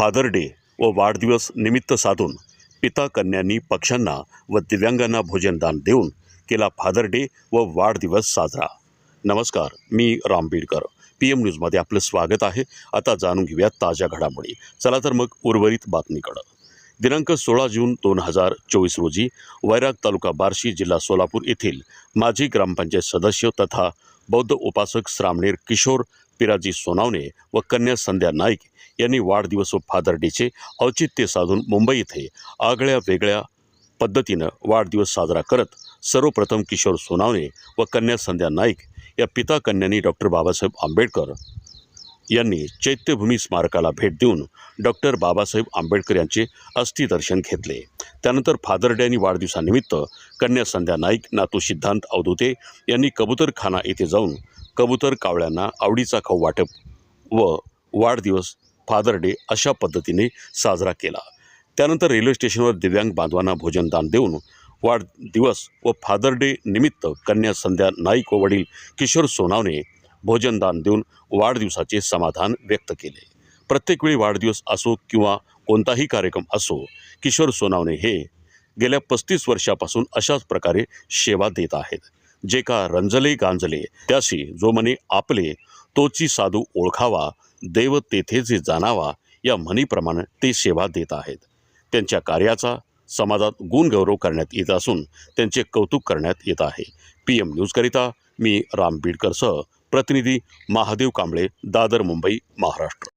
Father day व वाढदिवस निमित्त साधून पिता कन्यांनी पक्षांना व दिव्यांगांना भोजनदान देऊन केला फादर डे व वाढदिवस साजरा। नमस्कार, मी राम बीडकर, PM न्यूजमध्ये आपलं स्वागत आहे। आता जाणून घेऊया ताज्या घडामोडी। चला तर मग उर्वरित बातमीकडे। दिनांक 16 जून 2024 रोजी वैराग तालुका बार्शी जिल्हा सोलापूर येथील माजी ग्रामपंचायत सदस्य तथा बौद्ध उपासक श्रामणेर किशोर पिराजी सोनावणे व कन्या संध्या नाईक यांनी वाढदिवस व फादर डेचे औचित्य साधून मुंबई येथे आगळ्या वेगळ्या पद्धतीनं वाढदिवस साजरा करत सर्वप्रथम किशोर सोनावणे व कन्या संध्या नाईक या पिता कन्यांनी डॉक्टर बाबासाहेब आंबेडकर यांनी चैत्यभूमी स्मारकाला भेट देऊन डॉक्टर बाबासाहेब आंबेडकर यांचे अस्थिदर्शन घेतले। त्यानंतर फादर डे आणि वाढदिवसानिमित्त कन्या संध्या नाईक, नातू सिद्धांत अवधूते यांनी कबूतरखाना येथे जाऊन कबूतर कावळ्यांना आवडीचा खाऊ वाटप व वाढदिवस फादर डे अशा पद्धतीने साजरा केला। त्यानंतर रेल्वे स्टेशनवर दिव्यांग बांधवांना भोजनदान देऊन वाढदिवस व फादर डे निमित्त कन्या संध्या नाईक व वडील किशोर सोनावणे भोजनदान देऊन वाढदिवसाचे समाधान व्यक्त केले। प्रत्येक वेळी वाढदिवस असो किंवा कोणताही कार्यक्रम असो, किशोर सोनावणे हे गेल्या 35 वर्षापासून अशाच प्रकारे सेवा देत आहेत। जे का रंजले गांजले त्याशी जो म्हणे आपले, तोची साधू ओळखावा, देव तेथे जे जाणावा या म्हणीप्रमाणे ते सेवा देत आहेत। त्यांच्या कार्याचा समाजात गुणगौरव करण्यात येत असून त्यांचे कौतुक करण्यात येत आहे। PM न्यूजकरिता मी राम बीडकरसह प्रतिनिधी महादेव कांबळे, दादर, मुंबई, महाराष्ट्र।